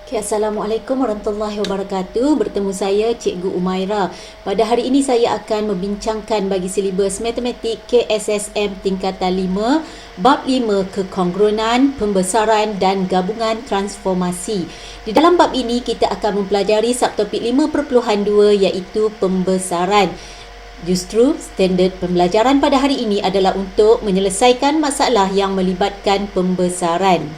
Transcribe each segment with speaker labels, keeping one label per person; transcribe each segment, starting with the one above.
Speaker 1: Okay, Assalamualaikum warahmatullahi wabarakatuh. Bertemu saya Cikgu Umaira. Pada hari ini saya akan membincangkan bagi silibus Matematik KSSM tingkatan 5, bab 5 kekongrunan, pembesaran dan gabungan transformasi. Di dalam bab ini kita akan mempelajari subtopik 5.2 iaitu pembesaran. Justru standard pembelajaran pada hari ini adalah untuk menyelesaikan masalah yang melibatkan pembesaran.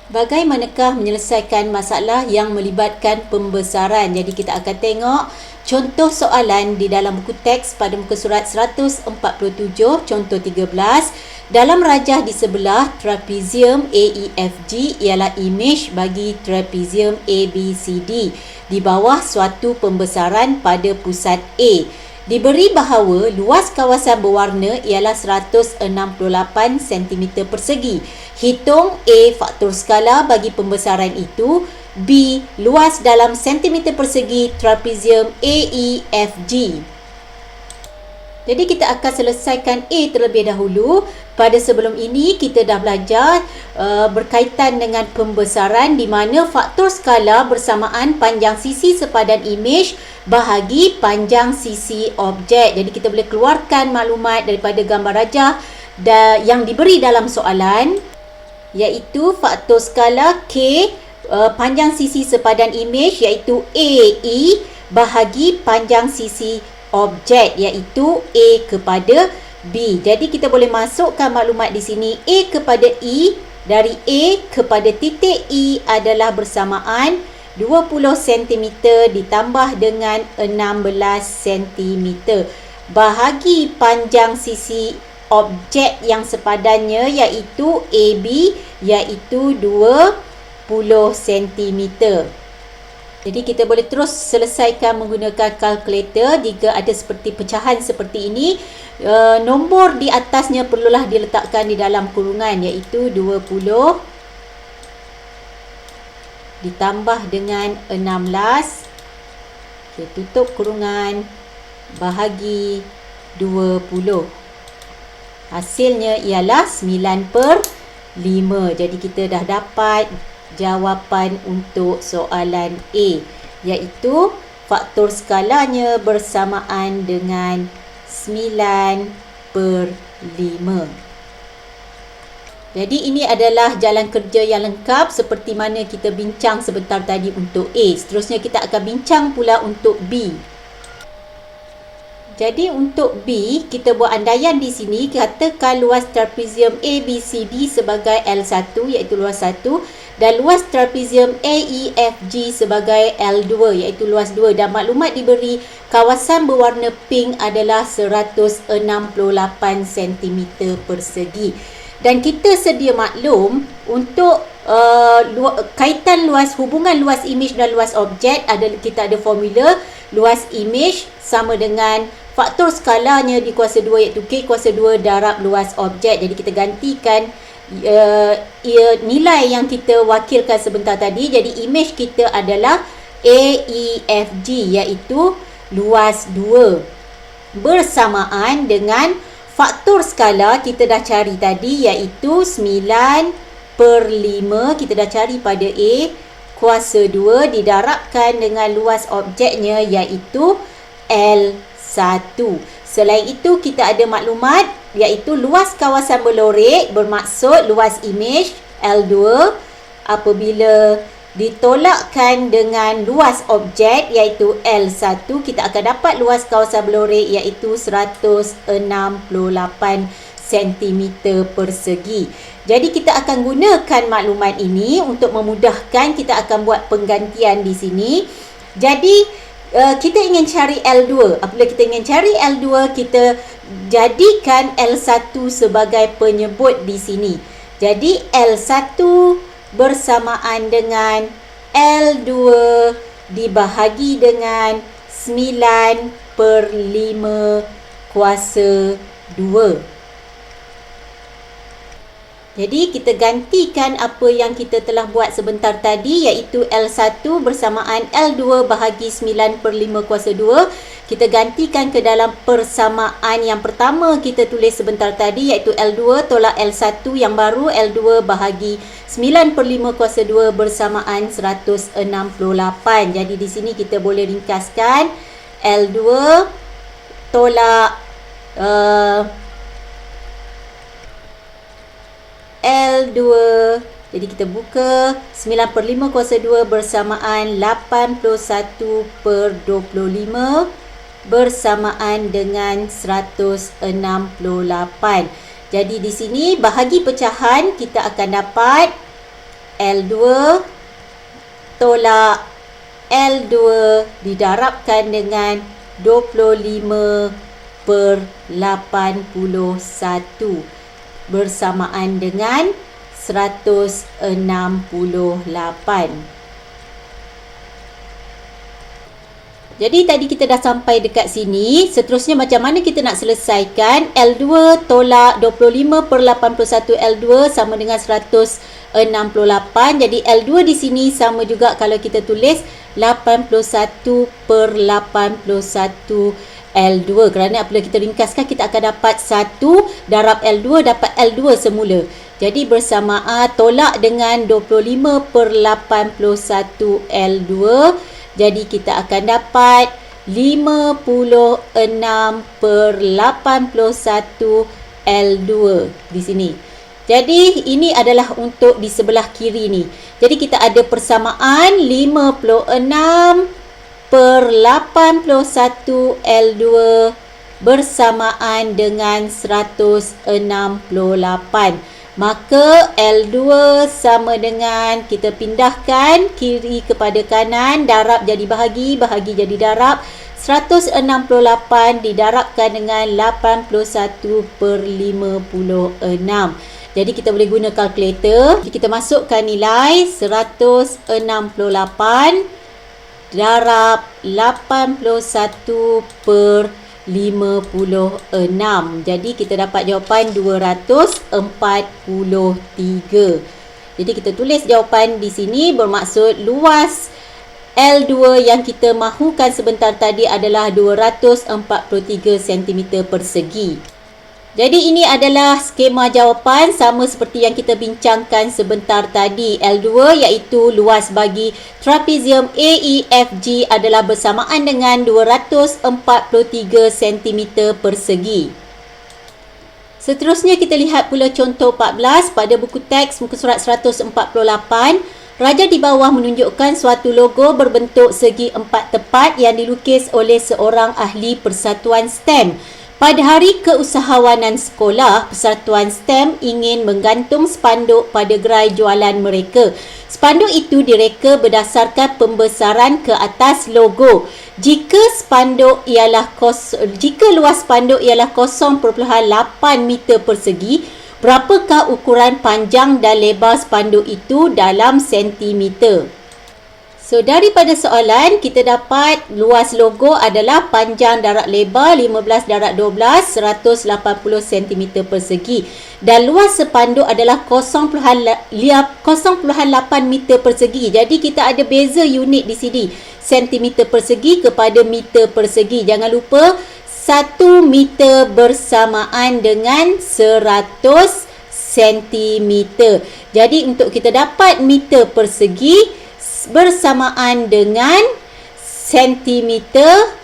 Speaker 1: Bagaimanakah menyelesaikan masalah yang melibatkan pembesaran? Jadi kita akan tengok contoh soalan di dalam buku teks pada muka surat 147, contoh 13. Dalam rajah di sebelah trapezium AEFG ialah imej bagi trapezium ABCD. Di bawah suatu pembesaran pada pusat A. Diberi bahawa luas kawasan berwarna ialah 168 cm persegi. Hitung A faktor skala bagi pembesaran itu. B luas dalam cm persegi trapezium AEFG. Jadi kita akan selesaikan A terlebih dahulu. Pada sebelum ini kita dah belajar berkaitan dengan pembesaran di mana faktor skala bersamaan panjang sisi sepadan imej bahagi panjang sisi objek. Jadi kita boleh keluarkan maklumat daripada gambar rajah yang diberi dalam soalan, iaitu faktor skala K panjang sisi sepadan imej iaitu AE bahagi panjang sisi objek iaitu A kepada B. Jadi kita boleh masukkan maklumat di sini. A kepada E, dari A kepada titik E adalah bersamaan 20 cm ditambah dengan 16 cm bahagi panjang sisi objek yang sepadannya iaitu AB iaitu 20 cm. Jadi kita boleh terus selesaikan menggunakan kalkulator jika ada seperti pecahan seperti ini. Nombor di atasnya perlulah diletakkan di dalam kurungan iaitu 20 ditambah dengan 16. Okay, tutup kurungan bahagi 20. Hasilnya ialah 9/5. Jadi kita dah dapat jawapan untuk soalan A, iaitu faktor skalanya bersamaan dengan 9/5. Jadi ini adalah jalan kerja yang lengkap seperti mana kita bincang sebentar tadi untuk A. Seterusnya kita akan bincang pula untuk B. Jadi untuk B, kita buat andaian di sini, katakan luas trapezium ABCD sebagai L1 iaitu luas 1 dan luas trapezium AEFG sebagai L2 iaitu luas 2, dan maklumat diberi kawasan berwarna pink adalah 168 cm persegi. Dan kita sedia maklum untuk kaitan luas, hubungan luas imej dan luas objek, kita ada formula luas imej sama dengan faktor skalanya di kuasa 2 iaitu K kuasa 2 darab luas objek. Jadi kita gantikan nilai yang kita wakilkan sebentar tadi. Jadi imej kita adalah AEFG iaitu luas 2 bersamaan dengan faktor skala kita dah cari tadi iaitu 9/5. Kita dah cari pada A kuasa 2 didarabkan dengan luas objeknya iaitu L1. Selain itu kita ada maklumat iaitu luas kawasan berlorek bermaksud luas imej L2 apabila ditolakkan dengan luas objek iaitu L1, kita akan dapat luas kawasan berlorek iaitu 168 cm persegi. Jadi kita akan gunakan maklumat ini untuk memudahkan. Kita akan buat penggantian di sini. Jadi kita ingin cari L2. Apabila kita ingin cari L2, kita jadikan L1 sebagai penyebut di sini. Jadi L1 bersamaan dengan L2 dibahagi dengan 9/5 kuasa 2. Jadi kita gantikan apa yang kita telah buat sebentar tadi, iaitu L1 bersamaan L2 bahagi 9 per 5 kuasa 2. Kita gantikan ke dalam persamaan yang pertama kita tulis sebentar tadi, iaitu L2 tolak L1 yang baru, L2 bahagi 9 per 5 kuasa 2 bersamaan 168. Jadi di sini kita boleh ringkaskan L2 tolak L2. Jadi kita buka 9 per 5 kuasa 2 bersamaan 81 per 25 bersamaan dengan 168. Jadi di sini bahagi pecahan kita akan dapat L2 tolak L2 didarabkan dengan 25 per 81 bersamaan dengan 168. Jadi tadi kita dah sampai dekat sini. Seterusnya macam mana kita nak selesaikan? L2 tolak 25 per 81 L2 sama dengan 168. Jadi L2 di sini sama juga kalau kita tulis 81 per 81 L2. Kerana apabila kita ringkaskan, kita akan dapat 1 darab L2 dapat L2 semula. Jadi bersamaan tolak dengan 25 per 81 L2. Jadi kita akan dapat 56 per 81 L2 di sini. Jadi ini adalah untuk di sebelah kiri ni. Jadi kita ada persamaan 56 per 81 L2 bersamaan dengan 168. Maka L2 sama dengan, kita pindahkan kiri kepada kanan, darab jadi bahagi, bahagi jadi darab. 168 didarabkan dengan 81 per 56. Jadi kita boleh guna kalkulator. Kita masukkan nilai 168 darab 81 per 56. Jadi kita dapat jawapan 243. Jadi kita tulis jawapan di sini, bermaksud luas L2 yang kita mahukan sebentar tadi adalah 243 cm persegi. Jadi ini adalah skema jawapan sama seperti yang kita bincangkan sebentar tadi. L2 iaitu luas bagi trapezium AEFG adalah bersamaan dengan 243 cm persegi. Seterusnya kita lihat pula contoh 14 pada buku teks muka surat 148. Raja di bawah menunjukkan suatu logo berbentuk segi empat tepat yang dilukis oleh seorang ahli persatuan STEM. Pada hari keusahawanan sekolah, persatuan STEM ingin menggantung spanduk pada gerai jualan mereka. Spanduk itu direka berdasarkan pembesaran ke atas logo. Jika luas spanduk ialah 0.8 meter persegi, berapakah ukuran panjang dan lebar spanduk itu dalam sentimeter? So, daripada soalan, kita dapat luas logo adalah panjang darab lebar 15 darab 12, 180 cm persegi. Dan luas spanduk adalah 0.8 meter persegi. Jadi, kita ada beza unit di sini. Sentimeter persegi kepada meter persegi. Jangan lupa, 1 meter bersamaan dengan 100 cm. Jadi, untuk kita dapat meter persegi, bersamaan dengan sentimeter.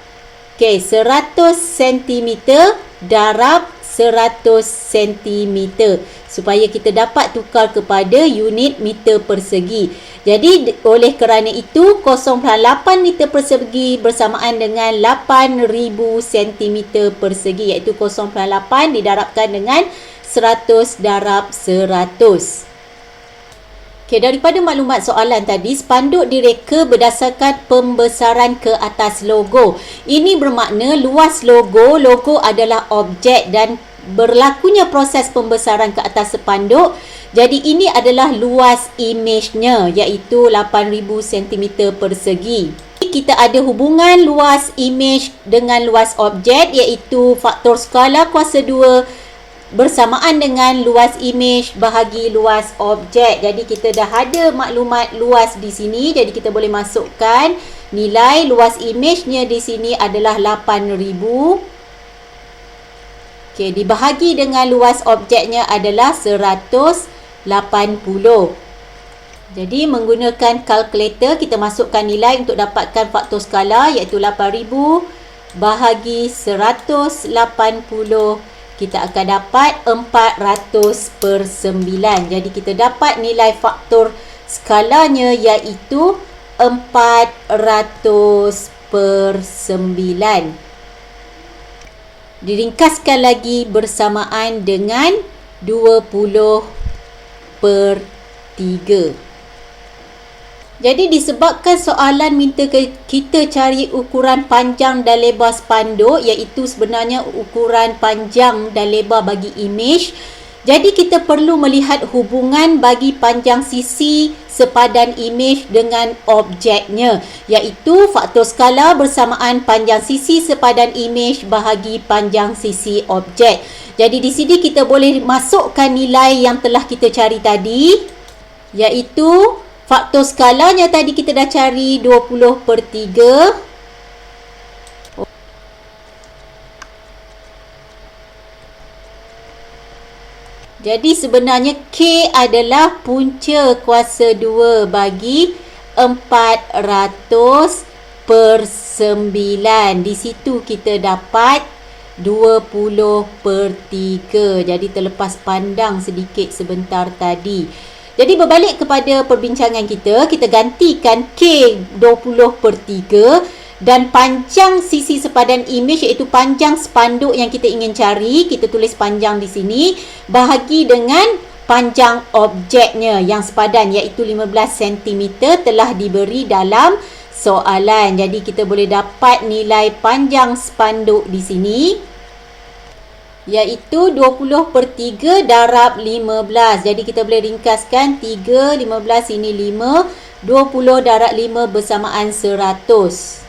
Speaker 1: Okey, 100 sentimeter darab 100 sentimeter supaya kita dapat tukar kepada unit meter persegi. Jadi oleh kerana itu 0.8 meter persegi bersamaan dengan 8000 sentimeter persegi, iaitu 0.8 didarabkan dengan 100 darab 100. Okay, daripada maklumat soalan tadi, spanduk direka berdasarkan pembesaran ke atas logo. Ini bermakna luas logo adalah objek dan berlakunya proses pembesaran ke atas spanduk. Jadi ini adalah luas imejnya, iaitu 8000 cm persegi. Kita ada hubungan luas imej dengan luas objek, iaitu faktor skala kuasa 2 bersamaan dengan luas imej bahagi luas objek. Jadi kita dah ada maklumat luas di sini. Jadi kita boleh masukkan nilai luas imejnya di sini adalah 8,000. Okey, dibahagi dengan luas objeknya adalah 180. Jadi menggunakan kalkulator kita masukkan nilai untuk dapatkan faktor skala iaitu 8,000 bahagi 180. Kita akan dapat 400/9. Jadi kita dapat nilai faktor skalanya iaitu 400/9. Diringkaskan lagi bersamaan dengan 20/3. Jadi disebabkan soalan minta kita cari ukuran panjang dan lebar spanduk, iaitu sebenarnya ukuran panjang dan lebar bagi imej. Jadi kita perlu melihat hubungan bagi panjang sisi sepadan imej dengan objeknya, iaitu faktor skala bersamaan panjang sisi sepadan imej bahagi panjang sisi objek. Jadi di sini kita boleh masukkan nilai yang telah kita cari tadi, iaitu faktor skalanya tadi kita dah cari 20/3. Jadi sebenarnya K adalah punca kuasa 2 bagi 400/9. Di situ kita dapat 20/3. Jadi terlepas pandang sedikit sebentar tadi. Jadi berbalik kepada perbincangan kita gantikan K 20/3 dan panjang sisi sepadan imej iaitu panjang spanduk yang kita ingin cari, kita tulis panjang di sini, bahagi dengan panjang objeknya yang sepadan iaitu 15 cm telah diberi dalam soalan. Jadi kita boleh dapat nilai panjang spanduk di sini iaitu 20/3 darab 15. Jadi kita boleh ringkaskan 3, 15 ini 5, 20 darab 5 bersamaan 100.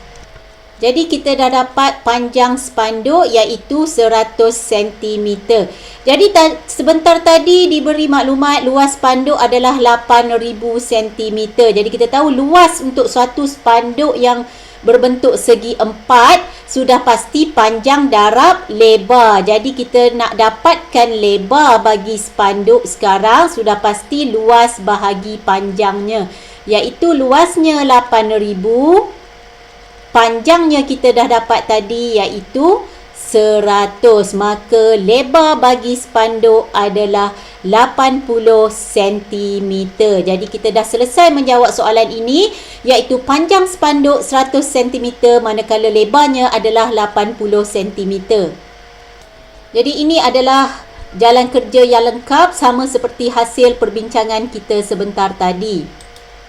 Speaker 1: Jadi kita dah dapat panjang spanduk iaitu 100 cm. Jadi sebentar tadi diberi maklumat luas spanduk adalah 8,000 cm. Jadi kita tahu luas untuk suatu spanduk yang berbentuk segi 4 sudah pasti panjang darab lebar. Jadi kita nak dapatkan lebar bagi spanduk sekarang, sudah pasti luas bahagi panjangnya, iaitu luasnya 8,000, panjangnya kita dah dapat tadi iaitu 100. Maka lebar bagi spanduk adalah 80 cm. Jadi kita dah selesai menjawab soalan ini, iaitu panjang spanduk 100 cm manakala lebarnya adalah 80 cm. Jadi ini adalah jalan kerja yang lengkap sama seperti hasil perbincangan kita sebentar tadi.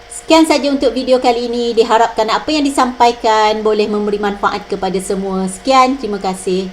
Speaker 1: Sekian saja untuk video kali ini. Diharapkan apa yang disampaikan boleh memberi manfaat kepada semua. Sekian, terima kasih.